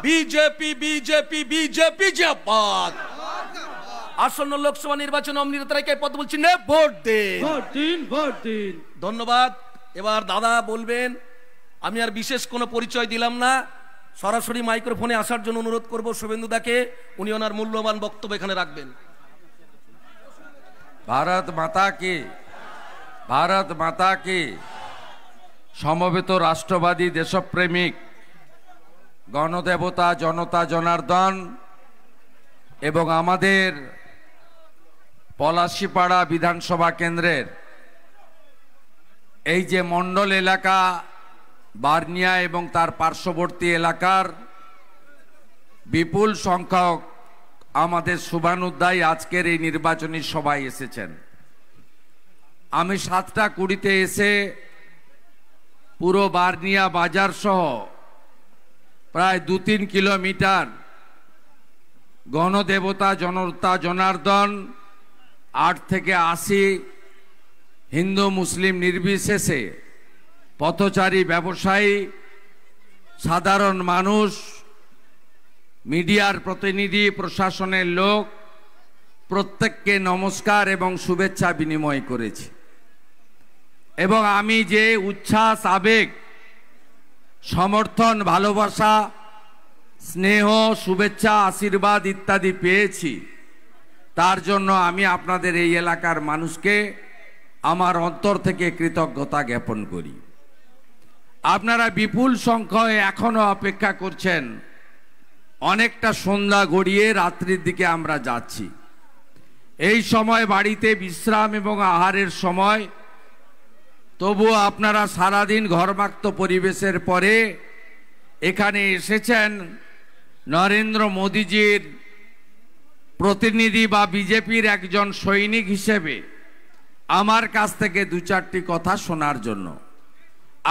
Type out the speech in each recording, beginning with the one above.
BJP BJP BJP জিন্দাবাদ। আসন্ন লোকসভা নির্বাচন অমৃতরায়কে পদ বলছি না, ভোট দিন, ভোট দিন, ভোট দিন। ধন্যবাদ। এবার দাদা বলবেন, আমি আর বিশেষ কোনো পরিচয় দিলাম না, সরাসরি মাইক্রোফোনে আসার জন্য অনুরোধ করব শুভেন্দু দাকে, উনি ওনার মূল্যবান বক্তব্য এখানে রাখবেন। ভারত মাতা কি, ভারত মাতা কি। সমবেত রাষ্ট্রবাদী দেশপ্রেমিক গণদেবতা জনতা জনার্দন এবং আমাদের পলাশীপাড়া বিধানসভা কেন্দ্রের এই যে মণ্ডল এলাকা বার্নিয়া এবং তার পার্শ্ববর্তী এলাকার বিপুল সংখ্যক আমাদের শুভানুধ্যায়ী আজকের এই নির্বাচনী সভায় এসেছেন। আমি 7:20 এসে পুরো বার্নিয়া বাজার সহ প্রায় 2-3 কিলোমিটার গণদেবতা জনতা জনার্দন 8 থেকে 80 হিন্দু মুসলিম নির্বিশেষে পথচারী ব্যবসায়ী সাধারণ মানুষ মিডিয়ার প্রতিনিধি প্রশাসনের লোক প্রত্যেককে নমস্কার এবং শুভেচ্ছা বিনিময় করেছি। এবং আমি যে উচ্ছ্বাস আবেগ সমর্থন ভালোবাসা স্নেহ শুভেচ্ছা আশীর্বাদ ইত্যাদি পেয়েছি, তার জন্য আমি আপনাদের এই এলাকার মানুষকে আমার অন্তর থেকে কৃতজ্ঞতা জ্ঞাপন করি। আপনারা বিপুল সংখ্যায় এখনো অপেক্ষা করছেন, অনেকটা সন্ধ্যা গড়িয়ে রাত্রির দিকে আমরা যাচ্ছি। এই সময় বাড়িতে বিশ্রাম এবং আহারের সময়, তবুও আপনারা সারাদিন ঘরমাক্ত পরিবেশের পরে এখানে এসেছেন নরেন্দ্র মোদীজির প্রতিনিধি বা বিজেপির একজন সৈনিক হিসেবে আমার কাছ থেকে 2-4টি কথা শোনার জন্য।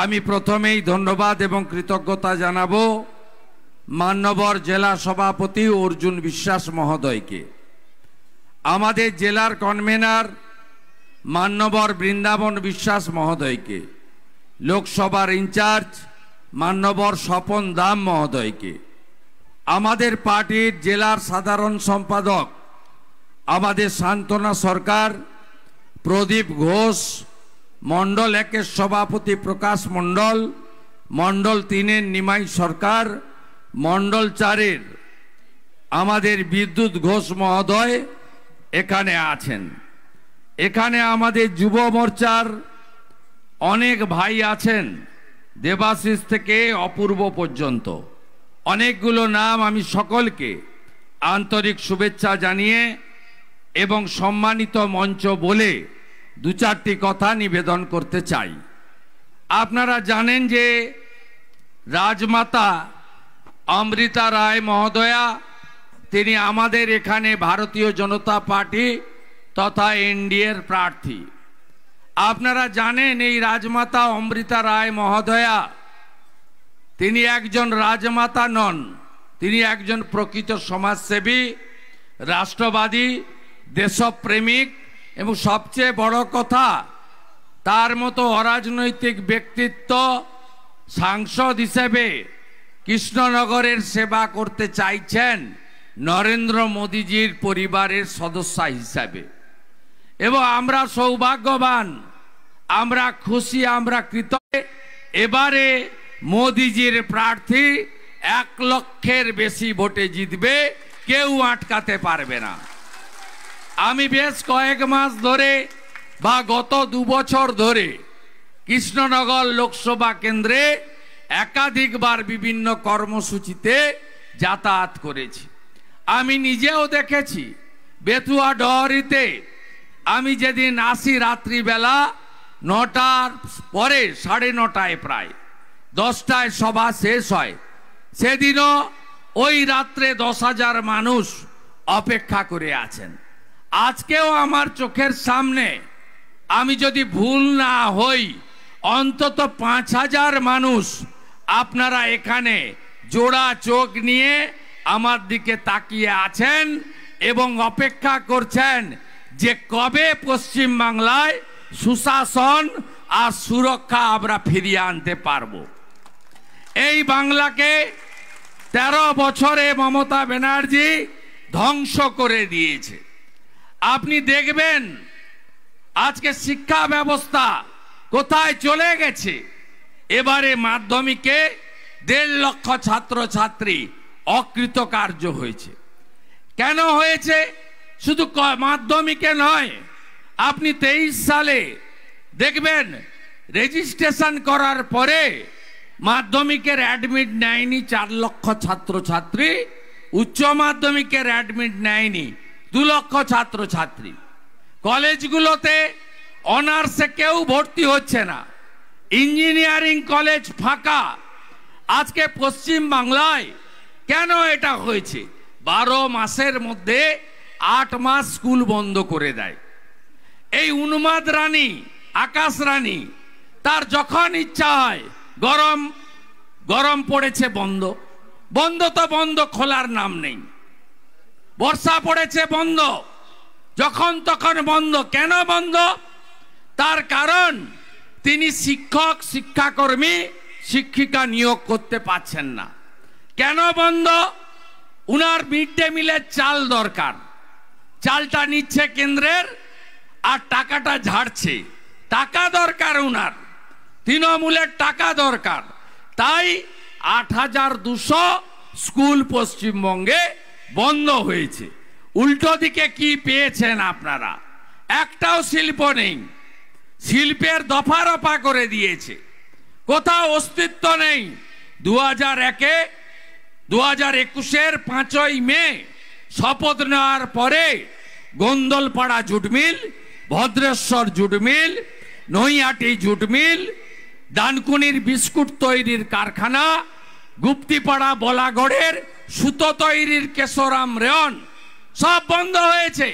আমি প্রথমেই ধন্যবাদ এবং কৃতজ্ঞতা জানাবো মান্যবর জেলা সভাপতি অর্জুন বিশ্বাস মহোদয়কে, আমাদের জেলার কনভেনার মান্যবর বৃন্দাবন বিশ্বাস মহোদয়কে, লোকসভার ইনচার্জ মান্যবর স্বপন দাম মহোদয়কে, আমাদের পার্টির জেলার সাধারণ সম্পাদক আমাদের সান্ত্বনা সরকার, প্রদীপ ঘোষ, মণ্ডল 1-এর সভাপতি প্রকাশ মণ্ডল, মণ্ডল 3-এর নিমাই সরকার, মণ্ডল 4-এর আমাদের বিদ্যুৎ ঘোষ মহোদয় এখানে আছেন। এখানে আমাদের যুব মোর্চার অনেক ভাই আছেন, দেবাশিস থেকে অপূর্ব পর্যন্ত অনেকগুলো নাম। আমি সকলকে আন্তরিক শুভেচ্ছা জানিয়ে এবং সম্মানিত মঞ্চ বলে 2-4টি কথা নিবেদন করতে চাই। আপনারা জানেন যে রাজমাতা অমৃতা রায় মহোদয়া, তিনি আমাদের এখানে ভারতীয় জনতা পার্টি তথা এনডিএর প্রার্থী। আপনারা জানেন এই রাজমাতা অমৃতা রায় মহোদয়া তিনি একজন রাজমাতা নন, তিনি একজন প্রকৃত সমাজসেবী, রাষ্ট্রবাদী, দেশপ্রেমিক এবং সবচেয়ে বড় কথা তার মতো অরাজনৈতিক ব্যক্তিত্ব সাংসদ হিসেবে কৃষ্ণনগরের সেবা করতে চাইছেন নরেন্দ্র মোদীজির পরিবারের সদস্য হিসাবে। এবং আমরা সৌভাগ্যবান, আমরা খুশি, আমরা কৃতজ্ঞ। এবারে মোদীজির প্রার্থী 1 লক্ষের বেশি ভোটে জিতবে, কেউ আটকাতে পারবে না। আমি বেশ কয়েক মাস ধরে বা গত 2 বছর ধরে কৃষ্ণনগর লোকসভা কেন্দ্রে একাধিকবার বিভিন্ন কর্মসূচিতে যাতায়াত করেছি। আমি নিজেও দেখেছি বেতুয়া ডহরিতে আমি যেদিন আসি রাত্রিবেলা 9টার পরে 9:30 প্রায় 10টায় সভা শেষ হয়, সেদিনও ওই রাত্রে 10,000 মানুষ অপেক্ষা করে আছেন। আজকেও আমার চোখের সামনে, আমি যদি ভুল না হই, অন্তত 5,000 মানুষ আপনারা এখানে জোড়া চোখ নিয়ে আমার দিকে তাকিয়ে আছেন এবং অপেক্ষা করছেন যে কবে পশ্চিম বাংলায় সুশাসন আর সুরক্ষা আমরা ফিরিয়ে আনতে পারবো। এই বাংলাকে 13 বছরে মমতা ব্যানার্জি ধ্বংস করে দিয়েছে। আপনি দেখবেন আজকে শিক্ষা ব্যবস্থা কোথায় চলে গেছে। এবারে মাধ্যমিকে 1.5 লক্ষ ছাত্রছাত্রী অকৃতকার্য হয়েছে। কেন হয়েছে? শুধু মাধ্যমিকে নয়, আপনি 23 সালে দেখবেন রেজিস্ট্রেশন করার পরে মাধ্যমিকের অ্যাডমিট নেয়নি 4 লক্ষ ছাত্রছাত্রী, উচ্চ মাধ্যমিকের অ্যাডমিট নেয়নি 2 লক্ষ ছাত্রছাত্রী। কলেজগুলোতে অনার্সে কেউ ভর্তি হচ্ছে না, ইঞ্জিনিয়ারিং কলেজ ফাঁকা। আজকে পশ্চিম বাংলায় কেন এটা হয়েছে? 12 মাসের মধ্যে 8 মাস স্কুল বন্ধ করে দেয়। এই উন্মাদ রানী, আকাশ রানী, তার যখন ইচ্ছা হয় গরম পড়েছে বন্ধ, বন্ধ তো বন্ধ, খোলার নাম নেই। বর্ষা পড়েছে বন্ধ, যখন তখন বন্ধ। কেন বন্ধ? তার কারণ তিনি শিক্ষক, শিক্ষাকর্মী, শিক্ষিকা নিয়োগ করতে পারছেন না। কেন বন্ধ? উনার মিড ডে মিলের চাল দরকার, চালটা নিচ্ছে কেন্দ্রের আর টাকাটা ঝাড়ছে। টাকা দরকার উনার, তৃণমূলের টাকা দরকার। তাই 8200 স্কুল পশ্চিমবঙ্গে বন্ধ হয়েছে। উল্টো দিকে কি পেয়েছেন আপনারা? একটাও শিল্প নেই, শিল্পের দফা রফা করে দিয়েছে, কোথাও অস্তিত্ব নেই। 2021-এর 5ই মে শপথ নেওয়ার পরে Gondalpara jute mill, Bhadreswar jute mill, Naihati jute mill, ডানকুনির বিস্কুট তৈরির কারখানা, গুপ্তিপাড়া বলাগড়ের সুতো তৈরির কেশরাম রেয়ন সব বন্ধ হয়েছে।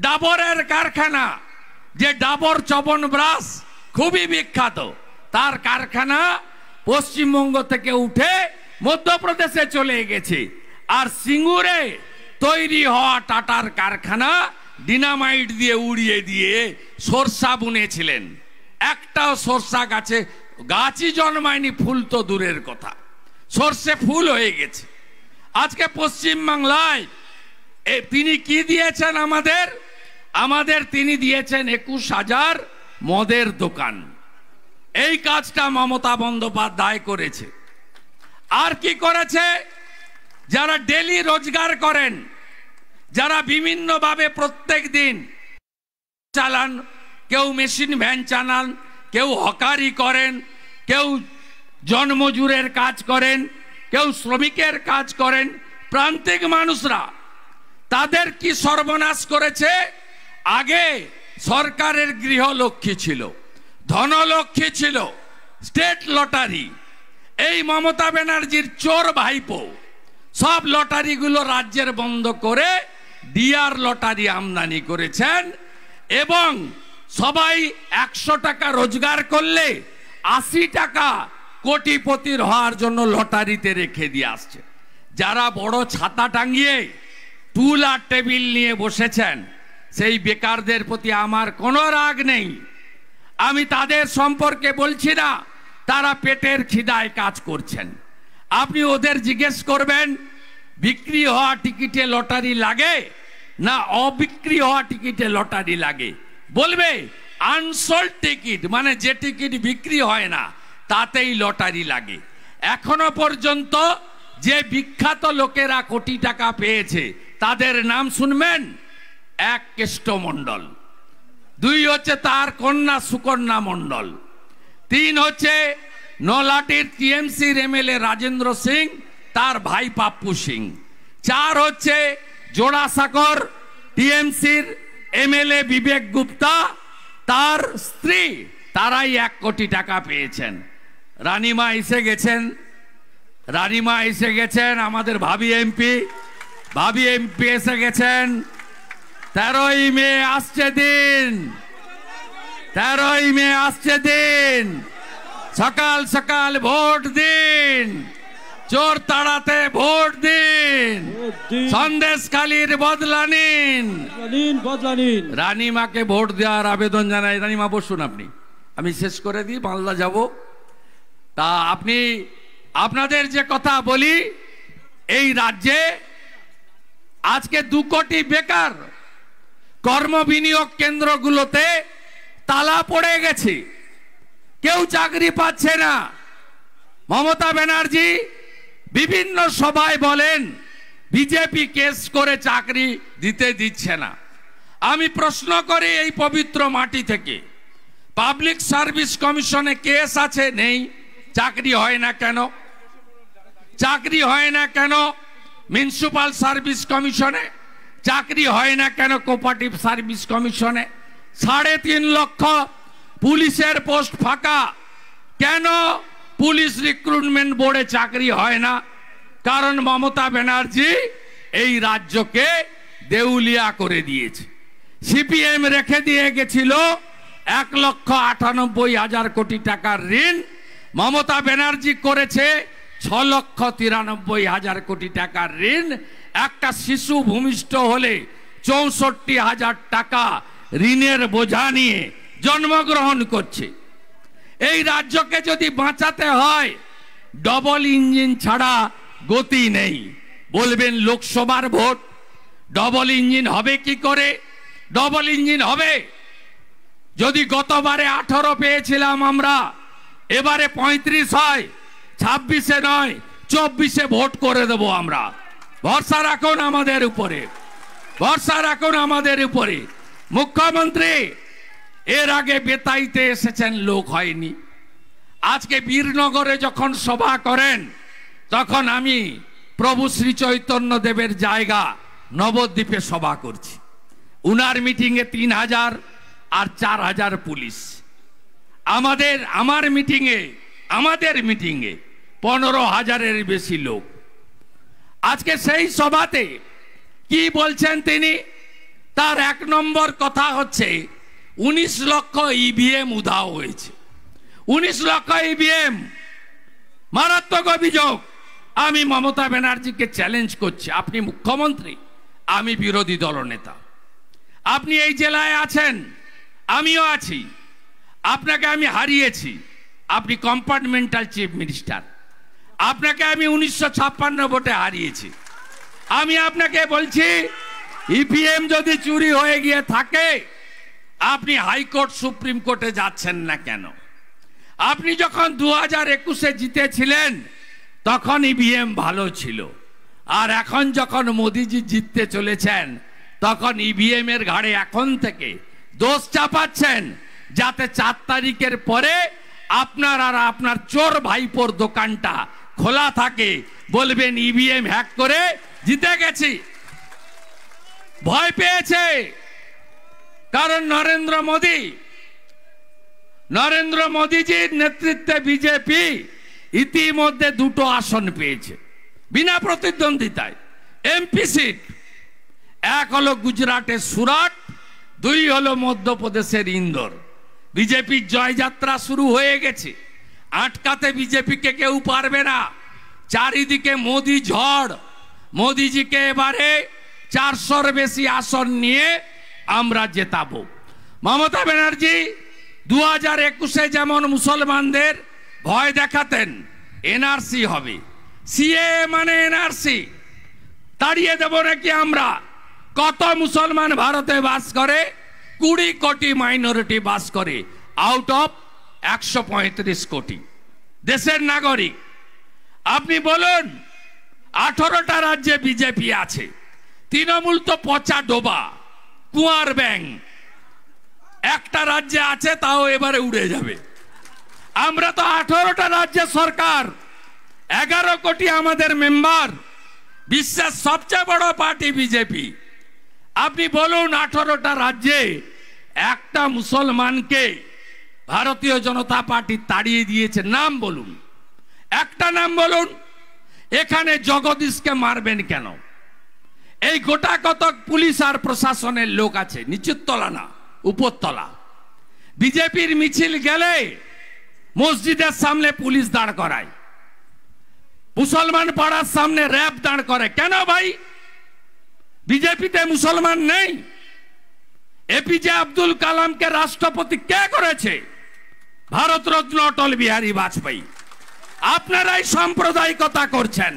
ডাবরের কারখানা, যে ডাবর চবনব্রাশ খুবই বিখ্যাত, তার কারখানা পশ্চিমবঙ্গ থেকে উঠে মধ্যপ্রদেশে চলে গেছে। আর সিঙ্গুরে তৈরি হওয়া টাটার কারখানা ডিনামাইট দিয়ে উড়িয়ে দিয়ে সরষা বুনেছিলেন, একটাও সরষা গাছই জন্মায়নি, ফুল তো দূরের কথা, সরষে ফুল হয়ে গেছে। আজকে পশ্চিম বাংলায় তিনি কি দিয়েছেন আমাদের তিনি দিয়েছেন 21,000 মদের দোকান। এই কাজটা মমতা বন্দ্যোপাধ্যায় করেছে। আর কি করেছে? যারা ডেলি রোজগার করেন, যারা বিভিন্নভাবে প্রত্যেক দিন চালান, কেউ মেশিন ভ্যান চালান, কেউ হকারি করেন, কেউ জনমজুরের কাজ করেন, কেউ শ্রমিকের কাজ করেন, প্রান্তিক মানুষরা, তাদের কি সর্বনাশ করেছে? আগে সরকারের গৃহলক্ষ্মী ছিল, ধনলক্ষ্মী ছিল, স্টেট লটারি। এই মমতা ব্যানার্জির চোর ভাইপো সব লটারিগুলো রাজ্যের বন্ধ করে ডিআর লটারি আমদানি করেছেন। এবং সবাই 100 টাকা রোজগার করলে 80 টাকা কোটিপতির হওয়ার জন্য লটারিতে রেখে দিয়ে আসছে। যারা বড় ছাতা টাঙিয়ে টুল আর টেবিল নিয়ে বসেছেন, সেই বেকারদের প্রতি আমার কোনো রাগ নেই। আমি তাদের সম্পর্কে বলছি না, তারা পেটের খিদায় কাজ করছেন। আপনি ওদের জিজ্ঞেস করবেন বিক্রি হওয়া টিকিটে লটারি লাগে না অবিক্রি হওয়া টিকিটে লটারি লাগে, বলবে আনসোল্ড টিকিট, মানে যে টিকিট বিক্রি হয় না তাতেই লটারি লাগে। এখনো পর্যন্ত যে বিখ্যাত লোকেরা কোটি টাকা পেয়েছে তাদের নাম শুনবেন? 1 কেষ্ট মণ্ডল, 2 হচ্ছে তার কন্যা সুকন্যা মণ্ডল, 3 হচ্ছে নলাটির টিএমসির এমএলএ রাজেন্দ্র সিং, তার ভাই পাপ্পু সিং, 4 হচ্ছে জোড়াসাঁকর টিএমসির এমএলএ বিবেক গুপ্তা, তার স্ত্রী, তারাই 1 কোটি টাকা পেয়েছেন। রানীমা এসে গেছেন, আমাদের ভাবি এমপি এসে গেছেন। 13ই মে আসছে দিন, সকাল সকাল ভোট দিন, চোর তাড়াতে ভোট দিন, সন্দেশখালীর বদলা নিন। রানীমাকে ভোট দেওয়ার আবেদন জানাই। রানীমা বসুন, আমি শেষ করে দিই, মালদা যাব। তা আপনাদের যে কথা বলি, এই রাজ্যে আজকে 2 কোটি বেকার, কর্মবিনিয়োগ কেন্দ্রগুলোতে তালা পড়ে গেছে, কেউ চাকরি পাচ্ছে না। মমতা ব্যানার্জি বিভিন্ন সভায় বলেন বিজেপি কেস করে চাকরি দিতে দিচ্ছে না। আমি প্রশ্ন করি এই পবিত্র মাটি থেকে, পাবলিক সার্ভিস কমিশনে কেস আছে? নেই। চাকরি হয় না কেন? চাকরি হয় না কেন মিউনিসিপাল সার্ভিস কমিশনে? চাকরি হয় না কেন কোঅপারেটিভ সার্ভিস কমিশনে? 3.5 লক্ষ পুলিশের পোস্ট ফাঁকা, কেন পুলিশ রিক্রুটমেন্ট বোর্ডে চাকরি হয় না? কারণ মমতা ব্যানার্জি এই রাজ্যকে দেউলিয়া করে দিয়েছে। সিপিএম রেখে দিয়ে গেছিল 1,98,000 কোটি টাকার ঋণ, মমতা ব্যানার্জি করেছে 6,93,000 কোটি টাকার ঋণ। একটা শিশু ভূমিষ্ঠ হলে 64,000 টাকা ঋণের বোঝা নিয়ে জন্মগ্রহণ করছে। এই রাজ্যকে যদি বাঁচাতে হয় ডবল ইঞ্জিন ছাড়া গতি নেই। বলবেন লোকসভার ভোট, ডবল ইঞ্জিন হবে কি করে? ডবল ইঞ্জিন হবে যদি গতবারে 18 পেয়েছিলাম আমরা, এবারে 35 হয়, 26-এ নয় 24-এ ভোট করে দেব আমরা। ভরসা রাখুন আমাদের উপরে, ভরসা রাখুন আমাদের উপরে। মুখ্যমন্ত্রী এর আগে বেতাইতে এসেছেন, লোক হয়নি। আজকে বীরনগরে যখন সভা করেন তখন আমি প্রভু শ্রী চৈতন্য দেবের জায়গা নবদ্বীপে সভা করছি। উনার মিটিংয়ে 3,000 আর 4,000 পুলিশ। আমাদের মিটিংয়ে 15,000-এর বেশি লোক। আজকে সেই সভাতে কি বলছেন তিনি? তার 1 নম্বর কথা হচ্ছে 19 লক্ষ ইভিএম উধাও হয়েছে। 19 লক্ষ ইভিএম, মারাত্মক অভিযোগ। আমি মমতা ব্যানার্জিকে চ্যালেঞ্জ করছি, আপনি মুখ্যমন্ত্রী, আমি বিরোধী দলনেতা, আপনি এই জেলায় আছেন, আমিও আছি, আপনাকে আমি হারিয়েছি, আপনি কম্পার্টমেন্টাল চিফ মিনিস্টার, আপনাকে আমি 1956 ভোটে হারিয়েছি। আমি আপনাকে বলছি ইভিএম যদি চুরি হয়ে গিয়ে থাকে, আপনি হাইকোর্ট সুপ্রিম কোর্টে যাচ্ছেন না কেন? আপনি যখন 2021-এ জিতেছিলেন তখন ইভিএম ভালো ছিল, আর এখন যখন মোদিজি জিততে চলেছেন তখন ইভিএম এর ঘাড়ে এখন থেকে দোষ চাপাচ্ছেন, যাতে 4 তারিখের পরে আপনার আর আপনার চোর ভাইপোর দোকানটা খোলা থাকে, বলবেন ইভিএম হ্যাক করে জিতে গেছি। ভয় পেয়েছে, কারণ নরেন্দ্র মোদীজির নেতৃত্বে বিজেপি ইতিমধ্যে 2টো আসন পেয়েছে বিনা প্রতিদ্বন্দ্বিতায়, এমপি সিট। 1 হলো গুজরাটের সুরাট, 2 হলো মধ্যপ্রদেশের ইন্দোর। বিজেপির জয়যাত্রা শুরু হয়ে গেছে, আটকাতে বিজেপিকে কেউ পারবে না। চারিদিকে মোদি ঝড়। মোদিজিকে এবারে 400-র বেশি আসন নিয়ে আমরা জেতাবো। মমতা ব্যানার্জি 2021-এ যেমন মুসলমানদের ভয় দেখাতেন, এনআরসি হবে, সিএ মানে এনআরসি, তাড়িয়ে দেব নাকি আমরা? কত মুসলমান ভারতে বাস করে? 20 কোটি মাইনরিটি বাস করে আউট অফ 135 কোটি দেশের নাগরিক। আপনি বলুন, 18টা রাজ্যে বিজেপি আছে, তৃণমূল তো পচা ডোবা, কুয়ার ব্যাং। একটা রাজ্যে আছে, তাও এবারে উড়ে যাবে। আমরা তো 18টা রাজ্যের সরকার, 11 কোটি আমাদের মেম্বার, বিশ্বের সবচেয়ে বড় পার্টি বিজেপি। আপনি বলুন, 18টা রাজ্যে একটা মুসলমানকে ভারতীয় জনতা পার্টি তাড়িয়ে দিয়েছে, নাম বলুন, একটা নাম বলুন। এখানে জগদীশকে মারবেন কেন? এই গোটা কতক পুলিশ আর প্রশাসনের লোক আছে, নিচের তলা না উপরতলা। বিজেপির মিছিল গেলে মসজিদের সামনে পুলিশ দাঁড় করায়, মুসলমান পাড়ার সামনে র্যাব দাঁড় করে। কেন ভাই? বিজেপিতে মুসলমান নেই? এপিজে আব্দুল কালামকে রাষ্ট্রপতি কে করেছে? ভারতরত্ন অটল বিহারী বাজপেয়ী। আপনারাই সাম্প্রদায়িকতা করছেন।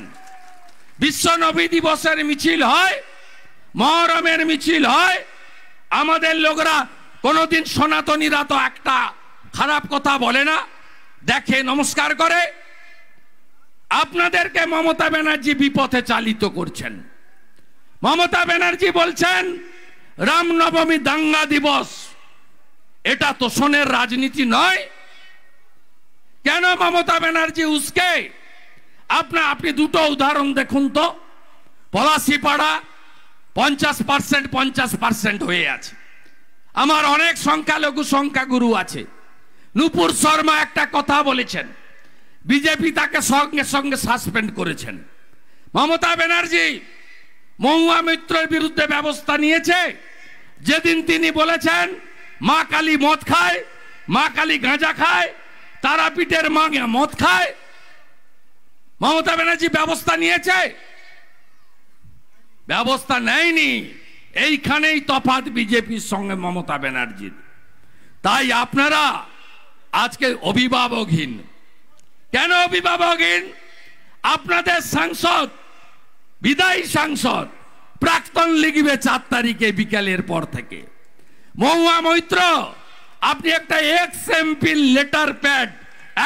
বিশ্ব নবী দিবসের মিছিল হয়, মহরমের মিছিল হয়, আমাদের লোকরা কোনোদিন সনাতনীরা তো একটা খারাপ কথা বলে না, দেখে নমস্কার করে। আপনাদেরকে মমতা ব্যানার্জি বিপথে চালিত করছেন। মমতা ব্যানার্জি বলছেন রামনবমী দাঙ্গা দিবস, এটা তোষণের রাজনীতি নয়। কেন মমতা ব্যানার্জি উস্কে? আপনি দুটো উদাহরণ দেখুন তো। পলাশিপাড়া 50% 50% হয়ে আছে। আমার অনেক সংখ্যাগুরু আছে। নূপুর শর্মা একটা কথা বলেছেন, বিজেপি তাকে সঙ্গে সঙ্গে সাসপেন্ড করেছেন। মমতা ব্যানার্জি মহুয়া মিত্রের বিরুদ্ধে ব্যবস্থা নিয়েছে যেদিন তিনি বলেছেন মা কালী মদ খায়, মা কালী গাঁজা খায়, তারাপীঠের মা মদ খায়। মমতা ব্যানার্জি ব্যবস্থা নিয়েছে? ব্যবস্থা নেয়নি। এইখানেই তফাৎ বিজেপির সঙ্গে মমতা ব্যানার্জির। তাই আপনারা আজকে অভিভাবকহীন। কেন অভিভাবকহীন? আপনাদের সাংসদ, বিদায়ী সাংসদ প্রাক্তন লিখবে 4 তারিখে বিকেলের পর থেকে। মহুয়া মৈত্র, আপনি একটা এক্স-এমপি লেটার প্যাড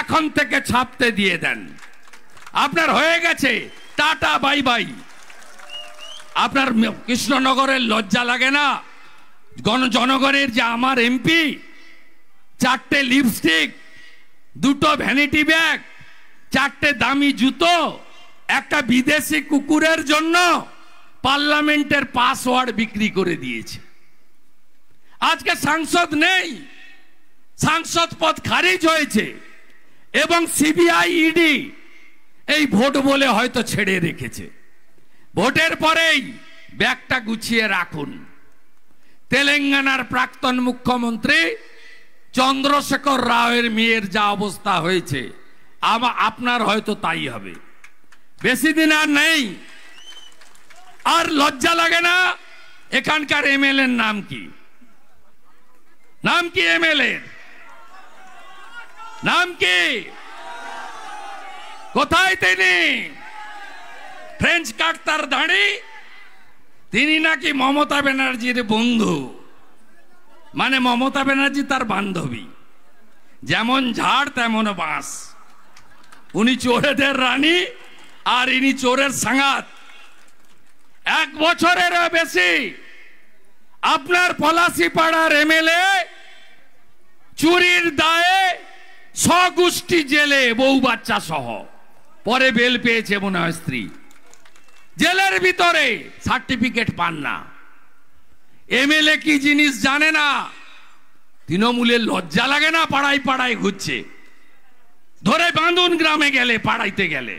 এখন থেকে ছাপতে দিয়ে দেন। আপনার হয়ে গেছে, টাটা বাই বাই। আপনার কৃষ্ণনগরের লজ্জা লাগে না? জনগণের যে আমার এমপি 4টে লিপস্টিক, 2টো ভ্যানিটি ব্যাগ, 4টে দামি জুতো, একটা বিদেশি কুকুরের জন্য পার্লামেন্টের পাসওয়ার্ড বিক্রি করে দিয়েছে। আজকে সাংসদ নেই, সাংসদ পদ খারিজ হয়েছে এবং সিবিআই ইডি এই ভোট বলে হয়তো ছেড়ে রেখেছে। ভোটের পরেই ব্যাগটা গুছিয়ে রাখুন। তেলেঙ্গানার প্রাক্তন মুখ্যমন্ত্রী চন্দ্রশেখর রাওয়ের মেয়ের যা অবস্থা হয়েছে, আপনার হয়তো তাই হবে। বেশি দিন আর নেই। আর লজ্জা লাগে না? এখানকার এমএলএ এর নাম কি? নাম কি এমএলএ? নাম কি? কোথায় তিনি? ফ্রেঞ্চ কাট তার দাঁড়ি। তিনি নাকি মমতা ব্যানার্জির বন্ধু, মানে মমতা ব্যানার্জি তার বান্ধবী। যেমন ঝাড় তেমন বাঁশ। উনি চোরেদের রানী আর ইনি চোরের সাঙ্গাত। 1 বছরেরও বেশি আপনার পলাশিপাড়ার এমএলএ চুরির দায়ে স্বগোষ্ঠী জেলে, বউ বাচ্চা সহ। পরে বেল পেয়েছে মনে হয় স্ত্রী। জেলের ভিতরে সার্টিফিকেট পান না। এমএলএ কি জিনিস জানে না? তৃণমূলের লজ্জা লাগে না? পাড়ায় পাড়ায় ঘুরছে। ধরে বাঁধুন গ্রামে গেলে, পাড়াইতে গেলে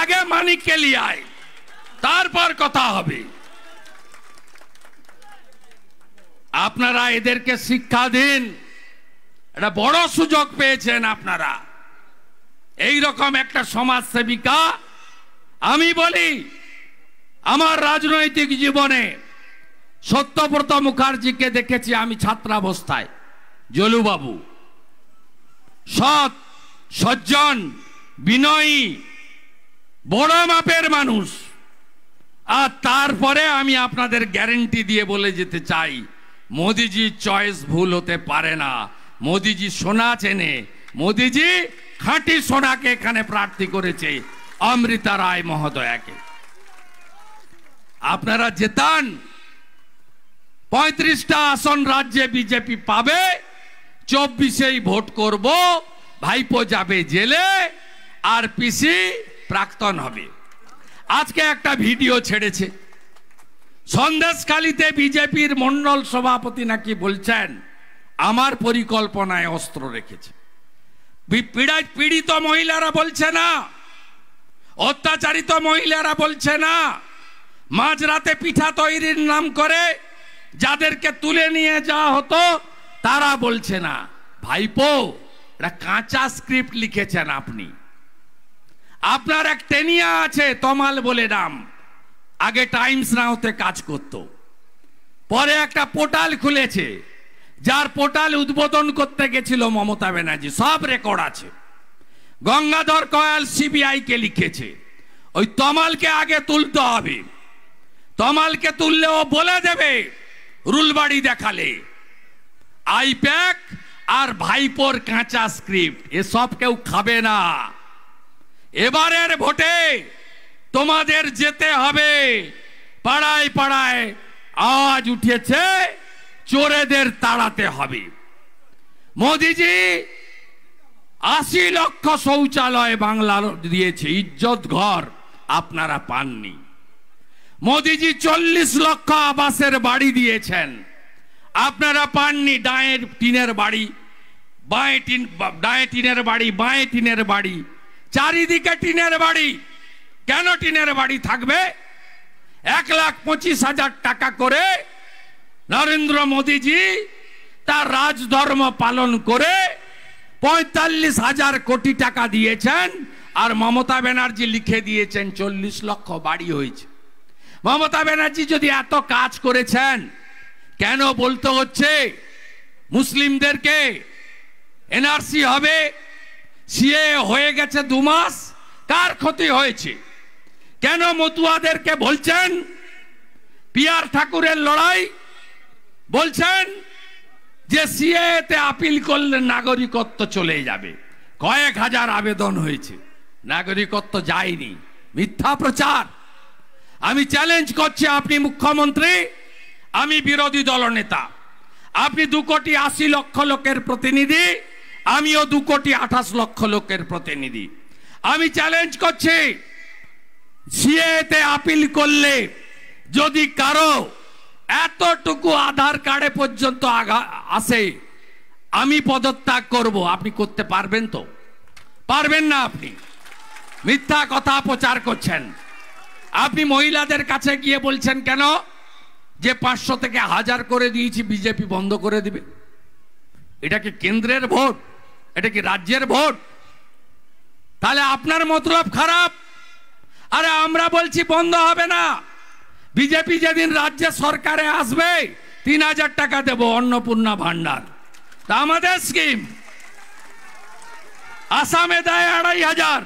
আগে মানিককে নিয়ে আয়, তারপর কথা হবে। আপনারা এদেরকে শিক্ষা দিন। একটা বড় সুযোগ পেয়েছেন আপনারা। এই রকম একটা সমাজ সেবিকা, আমি বলি আমার রাজনৈতিক জীবনে সত্যব্রত মুখার্জিকে দেখেছি আমি ছাত্রাবস্থায়। জলুবাবু সৎ, সজ্জন, বিনয়ী, বড় মাপের মানুষ। আর তারপরে আমি আপনাদের গ্যারেন্টি দিয়ে বলে যেতে চাই, মোদিজির চয়েস ভুল হতে পারে না। মোদিজি সোনা চেনে। মোদিজি খাঁটি সোনাকে এখানে প্রার্থী করেছে, অমৃতা রায় মহোদয়াকে। আপনারা জেতান। 35টা আসন রাজ্যে বিজেপি পাবে। 24-এই ভোট করব। ভাইপো যাবে জেলে আর পিসি প্রাক্তন হবে। আজকে একটা ভিডিও ছেড়েছে সন্দেশখালীতে, বিজেপির মন্ডল সভাপতি নাকি বলছেন আমার পরিকল্পনায় অস্ত্র রেখেছে। পীড়িত মহিলারা বলছে না, অত্যাচারিত মহিলারা বলছে না, মাঝরাতে পিঠা তৈরির নাম করে যাদেরকে তুলে নিয়ে যাওয়া হতো তারা বলছে না। ভাইপো, এটা কাঁচা স্ক্রিপ্ট লিখেছেন আপনি। আপনার এক টেনিয়া আছে তমাল বলে নাম, আগে টাইমস নাওতে কাজ করত, পরে একটা পোর্টাল খুলেছে, যার পোর্টাল উদ্বোধন করতে গেছিল মমতা ব্যানার্জি। সব রেকর্ড আছে। গঙ্গাধর কয়াল সিবিআই কে লিখেছে, ওই তমালকে আগে তুলতে হবে। তমালকে তুললে ও বলে দেবে রুলবাড়ি দেখালে। আইপ্যাক আর ভাইপোর কাঁচা স্ক্রিপ্ট এসব কেউ খাবে না। এবারের ভোটে তোমাদের যেতে হবে। পাড়ায় পাড়ায় আওয়াজ উঠেছে, চোরেদের তাড়াতে হবে। মোদিজি 80 লক্ষ শৌচালয় বাংলার দিয়েছে, ইজ্জত ঘর আপনারা পাননি। মোদিজি 40 লক্ষ আবাসের বাড়ি দিয়েছেন, আপনারা পাননি। ডাঁয়ের টিনের বাড়ি, ডাঁয়ে টিনের বাড়ি, বাঁয়ে টিনের বাড়ি, চারিদিকে টিনের বাড়ি। কেন টিনের বাড়ি থাকবে? 1,25,000 টাকা করে নরেন্দ্র মোদিজি তার রাজধর্ম পালন করে 45,000 কোটি টাকা দিয়েছেন। আর মমতা ব্যানার্জি লিখে দিয়েছেন 40 লক্ষ বাড়ি হয়েছে। মমতা ব্যানার্জি যদি এত কাজ করেছেন, কেন বলতে হচ্ছে মুসলিমদেরকে এনআরসি হবে? সিএ হয়ে গেছে 2 মাস, কার ক্ষতি হয়েছে? কেন মতুয়াদেরকে বলছেন পিয়ার ঠাকুরের লড়াই? বলছেন যে সিএ তে আপিল করলে নাগরিকত্ব চলে যাবে। কয়েক হাজার আবেদন হয়েছে, নাগরিকত্ব যায়নি। মিথ্যা প্রচার। আমি চ্যালেঞ্জ করছি, আপনি মুখ্যমন্ত্রী, আমি বিরোধী দলনেতা, আপনি 2,80,00,000 লোকের প্রতিনিধি, আমিও 2,28,00,000 লোকের প্রতিনিধি। আমি চ্যালেঞ্জ করছি, সিএ তে আপিল করলে যদি কারো এতটুকু আধার কার্ডে পর্যন্ত আসে, আমি পদত্যাগ করব। আপনি করতে পারবেন তো? পারবেন না। আপনি মিথ্যা কথা প্রচার করছেন। আপনি মহিলাদের কাছে গিয়ে বলছেন কেন যে 500 থেকে 1000 করে দিয়েছি, বিজেপি বন্ধ করে দিবে। এটা কি কেন্দ্রের ভোট? এটা কি রাজ্যের ভোট? তাহলে আপনার মতলব খারাপ। আরে আমরা বলছি বন্ধ হবে না। বিজেপি যেদিন রাজ্য সরকারে আসবে 3,000 টাকা দেব, অন্নপূর্ণা ভান্ডার। তা আমাদের স্কিম। আসামে দেয় 2,500,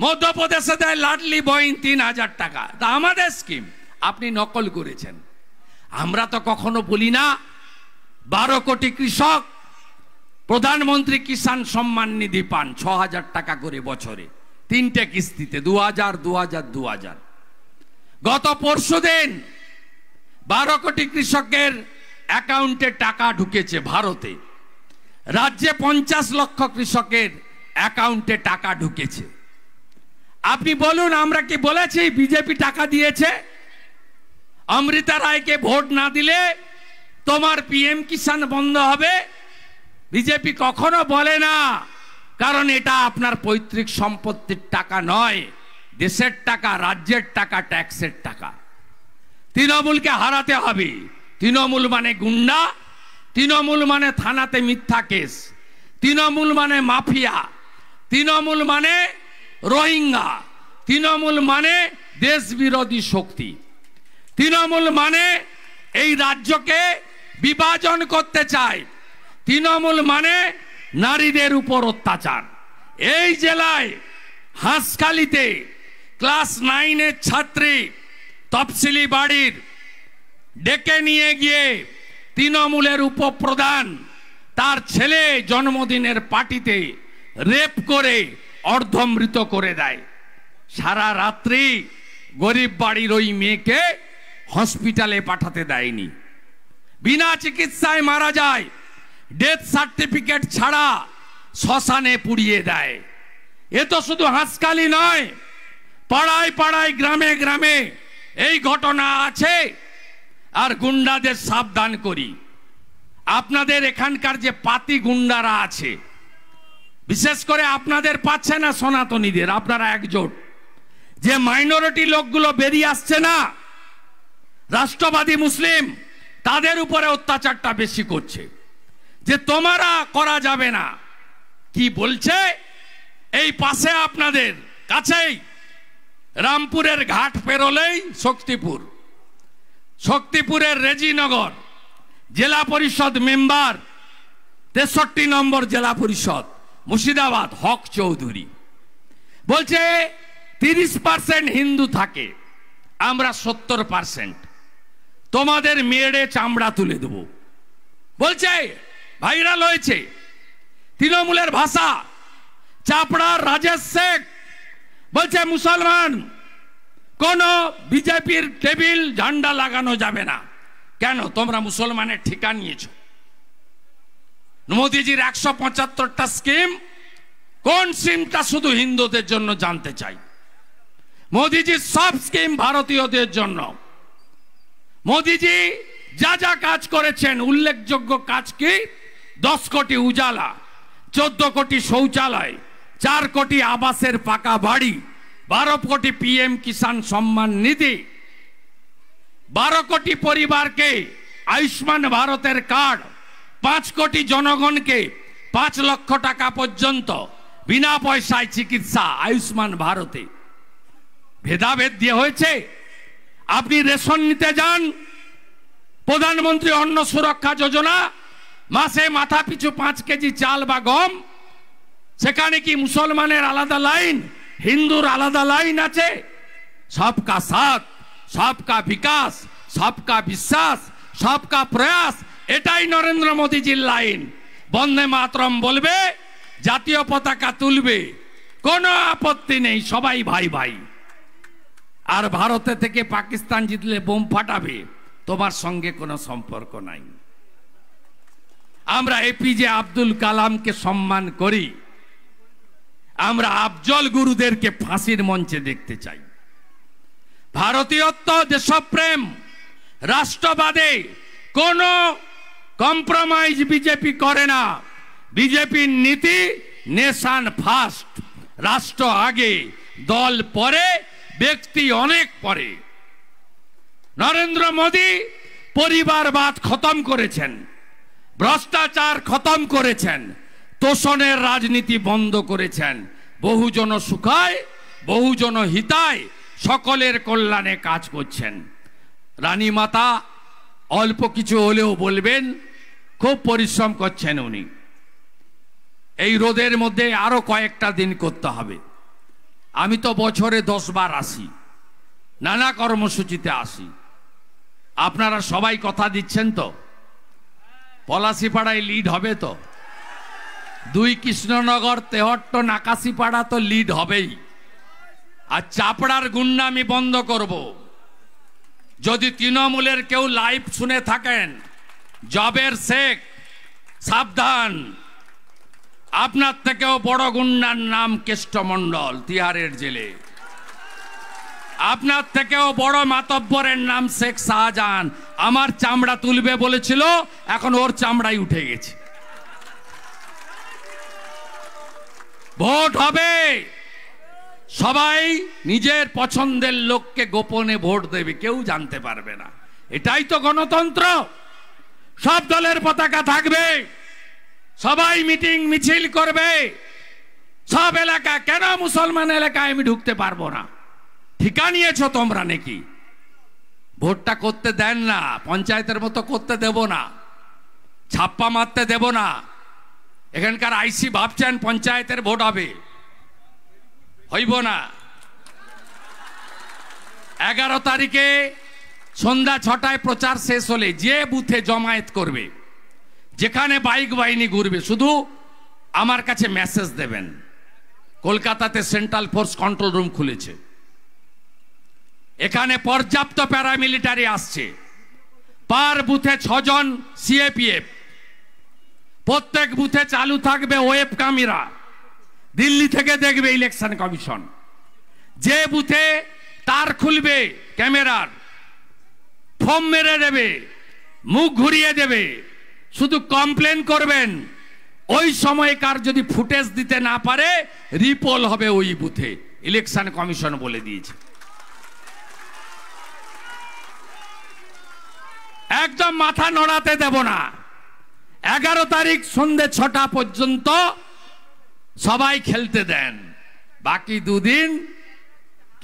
মধ্যপ্রদেশে দেয় লাডলি বইন 3,000 টাকা। তা আমাদের স্কিম। আপনি নকল করেছেন। আমরা তো কখনো বলি না 12 কোটি কৃষক প্রধানমন্ত্রী কিষাণ সম্মান নিধি পান 6,000 টাকা করে বছরে, 3টে কিস্তিতে 2,000, 2,000, 2,000। গত পরশুদিন 12 কোটি কৃষকের অ্যাকাউন্টে টাকা ঢুকেছে ভারতে। রাজ্যে 50 লক্ষ কৃষকের অ্যাকাউন্টে টাকা ঢুকেছে। আপনি বলুন, আমরা কি বলেছি বিজেপি টাকা দিয়েছে? অমৃতা রায়কে ভোট না দিলে তোমার পিএম কিষাণ বন্ধ হবে? বিজেপি কখনো বলে না, কারণ এটা আপনার পৈতৃক সম্পত্তির টাকা নয়, দেশের টাকা, রাজ্যের টাকা, ট্যাক্সের টাকা। তৃণমূলকে হারাতে হবে। তৃণমূল মানে গুন্ডা, তৃণমূল মানে থানাতে মিথ্যা কেস, তৃণমূল মানে মাফিয়া, তৃণমূল মানে রোহিঙ্গা, তৃণমূল মানে দেশ বিরোধী শক্তি, তৃণমূল মানে এই রাজ্যকে বিভাজন করতে চায়, তৃণমূল মানে নারীদের উপর অত্যাচার। এই জেলায় হাঁসখালিতে ক্লাস 9-এর ছাত্রী তফসিলি বাড়ির ডেকে নিয়ে গিয়ে তৃণমূলের উপপ্রধান তার ছেলে জন্মদিনের পার্টিতে রেপ করে অর্ধমৃত করে দেয়। সারা রাত্রি গরিব বাড়ির ওই মেয়েকে হসপিটালে পাঠাতে দেয়নি, বিনা চিকিৎসায় মারা যায়, ডেথ সার্টিফিকেট ছাড়া শ্মশানে পুড়িয়ে দেয়। এ তো শুধু হাঁসখালি নয়, পাড়ায় পাড়ায়, গ্রামে গ্রামে এই ঘটনা আছে। আর গুন্ডাদের সাবধান করি, আপনাদের এখানকার যে পাতি গুন্ডারা আছে, বিশেষ করে আপনাদের পাচ্ছে না সনাতনীদের, আপনারা একজোট, যে মাইনরিটি লোকগুলো বেরিয়ে আসছে না, রাষ্ট্রবাদী মুসলিম, তাদের উপরে অত্যাচারটা বেশি করছে, যে তোমরা করা যাবে না। কি বলছে? এই পাশে আপনাদের কাছেই রামপুরের ঘাট পেরোলেই শক্তিপুর, শক্তিপুরের রেজিনগর জেলা পরিষদ মেম্বার, 63 নম্বর জেলা পরিষদ মুর্শিদাবাদ, হক চৌধুরী বলছে 30% হিন্দু থাকে, আমরা 70%। তোমাদের মেয়েরে চামড়া তুলে দেব বলছে, ভাইরাল হয়েছে। তৃণমূলের ভাষা, চাপড়ার রাজেশ শেখ বলছে মুসলমান কোন বিজেপির টেবিল ঝান্ডা লাগানো যাবে না। কেন? তোমরা মুসলমানের ঠিকা নিয়েছ। মোদিজির 175টা স্কিম, কোন স্কিমটা শুধু হিন্দুদের জন্য জানতে চাই। মোদিজির সব স্কিম ভারতীয়দের জন্য। মোদিজি যা যা কাজ করেছেন, উল্লেখযোগ্য কাজ কি? 10 কোটি উজালা, 14 কোটি শৌচালয়, 4 কোটি আবাসের পাকা বাড়ি, 12 কোটি PM কিষাণ সম্মান নিধি, 12 কোটি পরিবারকে আয়ুষ্মান ভারতের কার্ড, 5 কোটি জনগণকে 5 লক্ষ টাকা পর্যন্ত বিনা পয়সায় চিকিৎসা আয়ুষ্মান ভারতে। ভেদাভেদ দিয়ে হয়েছে। আপনি রেশন নিতে যান, প্রধানমন্ত্রী অন্ন সুরক্ষা যোজনা, মাসে মাথা পিছু 5 কেজি চাল বা গম। সেখানে কি মুসলমানের আলাদা লাইন, হিন্দুর আলাদা লাইন আছে? সবকা সাথ, সবকা বিকাশ, সবকা বিশ্বাস, সবকা প্রয়াস, এটাই নরেন্দ্র মোদীজির লাইন। বন্দে মাতরম বলবে, জাতীয় পতাকা তুলবে, কোনো আপত্তি নেই, সবাই ভাই ভাই। আর ভারতে থেকে পাকিস্তান জিতলে বোম ফাটাবে, তোমার সঙ্গে কোনো সম্পর্ক নাই। আমরা APJ আব্দুল কালামকে সম্মান করি, আমরা আফজল গুরুদেরকে ফাঁসির মঞ্চে দেখতে চাই। ভারতীয়ত্ব, দেশপ্রেম, রাষ্ট্রবাদে কোনো কম্প্রোমাইজ বিজেপি করে না। বিজেপির নীতি নেশন ফার্স্ট, রাষ্ট্র আগে, দল পরে, ব্যক্তি অনেক পরে। নরেন্দ্র মোদী পরিবারবাদ খতম করেছেন, ভ্রষ্টাচার খতম করেছেন, তোষণের রাজনীতি বন্ধ করেছেন। বহুজন সুখায়, বহুজন হিতায়, সকলের কল্যাণে কাজ করছেন। রানী মাতা অল্প কিছু হলেও বলবেন, খুব পরিশ্রম করছেন উনি। এই রোদের মধ্যে আরো কয়েকটা দিন করতে হবে। আমি তো বছরে 10 বার আসি, নানা কর্মসূচিতে আসি। আপনারা সবাই কথা দিচ্ছেন তো? পলাশিপাড়ায় লিড হবে তো? 2 কৃষ্ণনগর, তেহট্ট, নাকাশিপাড়া তো লিড হবেই। আর চাপড়ার গুন্ডামি বন্ধ করব। যদি তৃণমূলের কেউ লাইভ শুনে থাকেন, জবের শেখ সাবধান, আপনার থেকেও বড় গুন্ডার নাম কেষ্টমণ্ডল, তিহারের জেলে। আপনার থেকেও বড় মাতব্বরের নাম শেখ শাহজাহান। আমার চামড়া তুলবে বলেছিল, এখন ওর চামড়াই উঠে গেছে। ভোট হবে, সবাই নিজের পছন্দের লোককে গোপনে ভোট দেবে, কেউ জানতে পারবে না। এটাই তো গণতন্ত্র। সব দলের পতাকা থাকবে, সবাই মিটিং মিছিল করবে, সব এলাকা। কেন মুসলমান এলাকায় আমি ঢুকতে পারবো না? ঠিকা নিয়েছো তোমরা নাকি? ভোটটা করতে দেন না, পঞ্চায়েতের মতো করতে দেব না, ছাপ্পা মারতে দেব না। এখানকার আইসি ভাবছেন পঞ্চায়েতের ভোট হবে, হইব না। 11 তারিখে সন্ধ্যা 6টায় প্রচার শেষ হলে যে বুথে জমায়েত করবে, যেখানে বাইক বাহিনী ঘুরবে, শুধু আমার কাছে মেসেজ দেবেন। কলকাতাতে সেন্ট্রাল ফোর্স কন্ট্রোল রুম খুলেছে, এখানে পর্যাপ্ত প্যারামিলিটারি আসছে। পার বুথে 6 জন CAPF, প্রত্যেক বুথে চালু থাকবে ওয়েব ক্যামেরা, দিল্লি থেকে দেখবে ইলেকশন কমিশন। যে বুথে তার খুলবে ক্যামেরার, ফর্ম মেরে দেবে, মুখ ঘুরিয়ে দেবে, শুধু কমপ্লেন করবেন। ওই সময়কার যদি ফুটেজ দিতে না পারে, রিপোল হবে ওই বুথে, ইলেকশন কমিশন বলে দিয়েছে। একদম মাথা নড়াতে দেব না। 11 তারিখ সন্ধ্যে 6টা পর্যন্ত সবাই খেলতে দেন। বাকি 2 দিন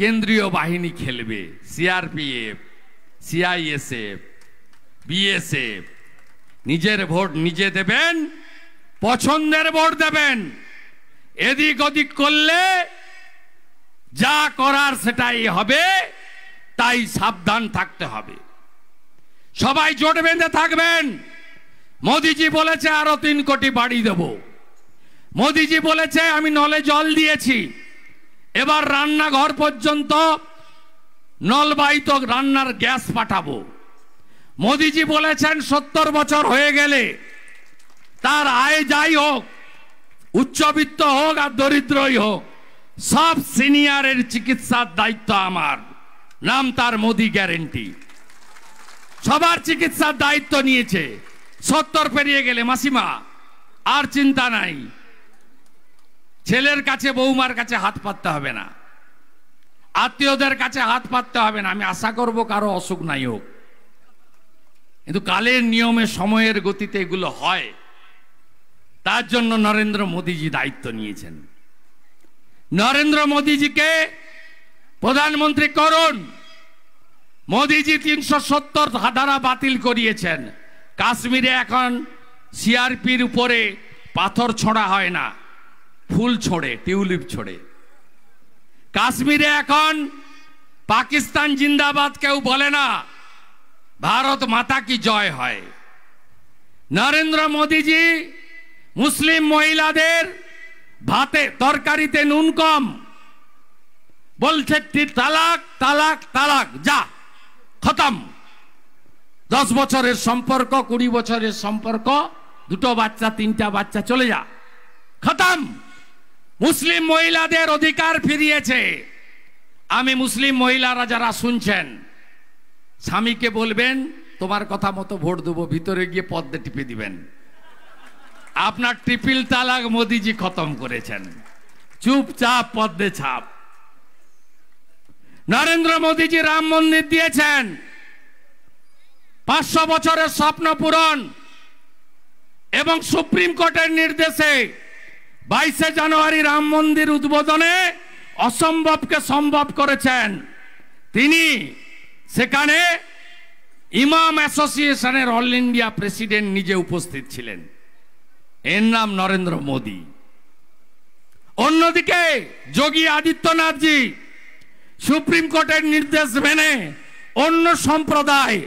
কেন্দ্রীয় বাহিনী খেলবে, CRPF, CISF, BSF। নিজের ভোট নিজে দেবেন, পছন্দের ভোট দেবেন। এদিক ওদিক করলে যা করার সেটাই হবে, তাই সাবধান থাকতে হবে। সবাই জোট বেঁধে থাকবেন। মোদিজি বলেছে আরো 3 কোটি বাড়ি দেব। মোদিজি বলেছে আমি নলে জল দিয়েছি, এবার রান্নাঘর পর্যন্ত নলবাহিত রান্নার গ্যাস পাঠাবো। মোদিজি বলেছেন 70 বছর হয়ে গেলে তার আয় যাই হোক, উচ্চবিত্ত হোক আর দরিদ্রই হোক, সব সিনিয়রের চিকিৎসার দায়িত্ব আমার, নাম তার মোদি গ্যারেন্টি। সবার চিকিৎসার দায়িত্ব নিয়েছে। 70 পেরিয়ে গেলে মাসিমা আর চিন্তা নাই, ছেলের কাছে বৌমার কাছে হাত পাততে হবে না, আত্মীয়দের কাছে হাত পাততে হবে না। আমি আশা করব কারো অসুখ নাই হোক, কিন্তু কালের নিয়মে সময়ের গতিতে এগুলো হয়। তার জন্য নরেন্দ্র মোদীজি দায়িত্ব নিয়েছেন। নরেন্দ্র মোদীজিকে প্রধানমন্ত্রী করুন। মোদীজি 370 ধারা বাতিল করিয়েছেন। কাশ্মীরে এখন সিআরপির উপরে পাথর ছোঁড়া হয় না, ফুল ছোড়ে, টিউলিপ ছোড়ে। কাশ্মীরে এখন পাকিস্তান জিন্দাবাদ কেউ বলে না, ভারত মাতা কি জয় হয়। নরেন্দ্র মোদীজি মুসলিম মহিলাদের ভাতে তরকারিতে নুন কম, বলছে তালাক তালাক তালাক, যা খতম। 10 বছরের সম্পর্ক, 20 বছরের সম্পর্ক, 2টো বাচ্চা 3টা বাচ্চা, চলে যা, খতম। মুসলিম মহিলাদের অধিকার ফিরিয়েছে। আমি মুসলিম মহিলারা যারা শুনছেন, স্বামীকে বলবেন তোমার কথা মতো ভোট দেবো, ভিতরে গিয়ে পদ্মে টিপে দিবেন। আপনার ট্রিপল তালাক মোদিজি খতম করেছেন। চুপচাপ পদ্মে ছাপ। নরেন্দ্র মোদীজি রাম মন্দির দিয়েছেন। 500 বছরের স্বপ্ন পূরণ এবং সুপ্রিম কোর্টের নির্দেশে 22শে জানুয়ারি রাম মন্দির উদ্বোধনে অসম্ভবকে সম্ভব করেছেন তিনি। সেখানে ইমাম অ্যাসোসিয়েশনের অল ইন্ডিয়া প্রেসিডেন্ট নিজে উপস্থিত ছিলেন। এর নাম নরেন্দ্র মোদী। অন্যদিকে যোগী আদিত্যনাথজি সুপ্রিম কোর্টের নির্দেশ মেনে অন্য সম্প্রদায়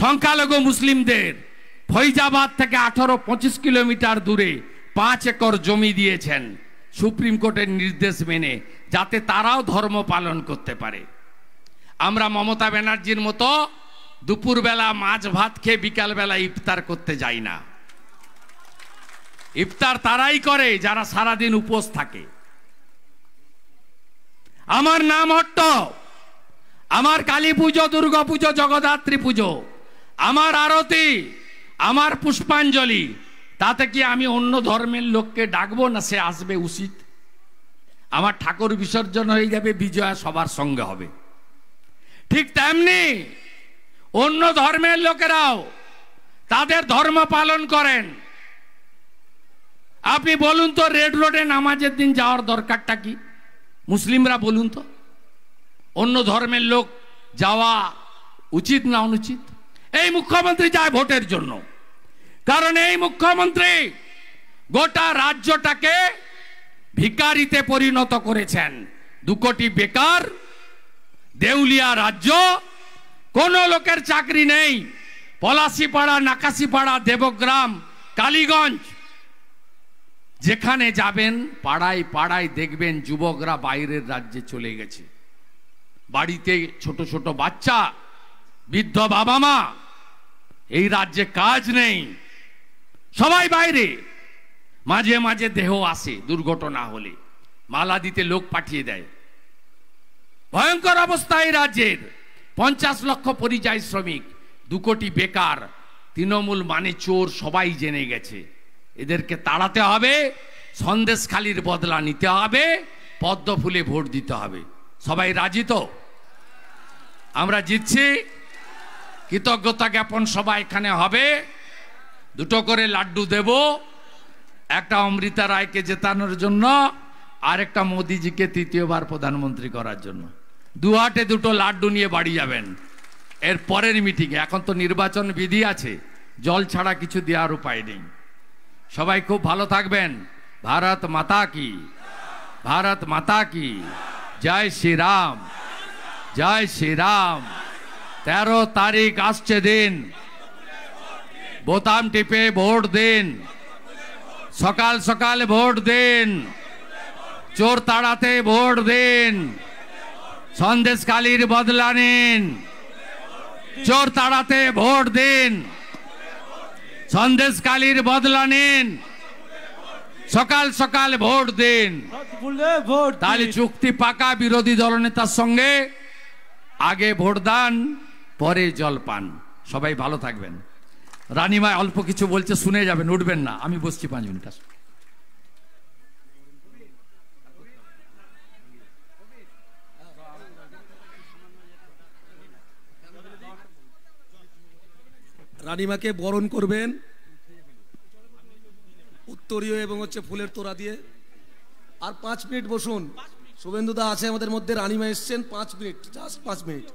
সংখ্যালঘু মুসলিমদের ফৈজাবাদ থেকে 18-25 কিলোমিটার দূরে 5 একর জমি দিয়েছেন সুপ্রিম কোর্টের নির্দেশ মেনে, যাতে তারাও ধর্ম পালন করতে পারে। আমরা মমতা ব্যানার্জির মতো দুপুরবেলা মাছ ভাত খেয়ে বিকালবেলা ইফতার করতে যাই না। ইফতার তারাই করে যারা সারাদিন উপোস থাকে। আমার নাম অট্ট, আমার কালী পুজো, দুর্গা পুজো, জগদ্ধাত্রী পুজো, আমার আরতি, আমার পুষ্পাঞ্জলি। তাতে কি আমি অন্য ধর্মের লোককে ডাকবো না? সে আসবে উচিত। আমার ঠাকুর বিসর্জন হয়ে যাবে, বিজয়া সবার সঙ্গে হবে। ঠিক তেমনি অন্য ধর্মের লোকেরাও তাদের ধর্ম পালন করেন। আপনি বলুন তো, রেড রোডে নামাজের দিন যাওয়ার দরকারটা কি? মুসলিমরা বলুন তো, অন্য ধর্মের লোক যাওয়া উচিত না অনুচিত? এই মুখ্যমন্ত্রী যায় ভোটের জন্য, কারণ এই মুখ্যমন্ত্রী গোটা রাজ্যটাকে ভিখারিতে পরিণত করেছেন। 2 কোটি বেকার, দেউলিয়া রাজ্য, কোন লোকের চাকরি নেই। পলাশিপাড়া, নাকাশিপাড়া, দেবগ্রাম, কালীগঞ্জ, যেখানে যাবেন পাড়ায় পাড়ায় দেখবেন যুবকরা বাইরের রাজ্যে চলে গেছে। বাড়িতে ছোট ছোট বাচ্চা, বৃদ্ধ বাবা মা, এই রাজ্যে কাজ নেই, সবাই বাইরে। মাঝে মাঝে দেহ আসে, দুর্ঘটনা হলে মালা দিতে লোক পাঠিয়ে দেয়। ভয়ঙ্কর অবস্থা এই রাজ্যের। 50 লক্ষ পরিযায়ী শ্রমিক, 2 কোটি বেকার, তৃণমূল মানে চোর, সবাই জেনে গেছে। এদেরকে তাড়াতে হবে, সন্দেশখালির বদলা নিতে হবে, পদ্ম ফুলে ভোট দিতে হবে। সবাই রাজি তো? আমরা জিতছি। কৃতজ্ঞতা জ্ঞাপন সভা এখানে হবে। 2টো করে লাড্ডু দেব, একটা অমৃতা রায়কে জেতানোর জন্য, আর একটা মোদিজিকে 3য়-বার প্রধানমন্ত্রী করার জন্য। 2 হাতে 2টো লাড্ডু নিয়ে বাড়ি যাবেন এর পরের মিটিংয়ে। এখন তো নির্বাচন বিধি আছে, জল ছাড়া কিছু দেওয়ার উপায় নেই। সবাই খুব ভালো থাকবেন। ভারত মাতা কি, ভারত মাতা কি। জয় শ্রীরাম, জয় শ্রীরাম। 13 তারিখ আসছে দিন, বোতাম টিপে ভোট দিন, সকাল সকাল ভোট দিন, চোর তাড়াতে ভোট দিন, সন্দেশখালীর বদলা নিন, চোর তাড়াতে ভোট দিন, সন্দেশখালীর বদলা নিন, সকাল সকাল ভোট দিন। তাহলে চুক্তি পাকা বিরোধী দলনেতার সঙ্গে, আগে ভোট দান পরে জলপান। সবাই ভালো থাকবেন। রানীমা অল্প কিছু বলছে, শুনে যাবেন, উঠবেন না, আমি বসছি 5 মিনিট। রানীমাকে বরণ করবেন উত্তরীয় এবং ফুলের তোড়া দিয়ে। আর 5 মিনিট বসুন। শুভেন্দুদা আছে আমাদের মধ্যে, রানীমা এসছেন, 5 মিনিট, জাস্ট 5 মিনিট।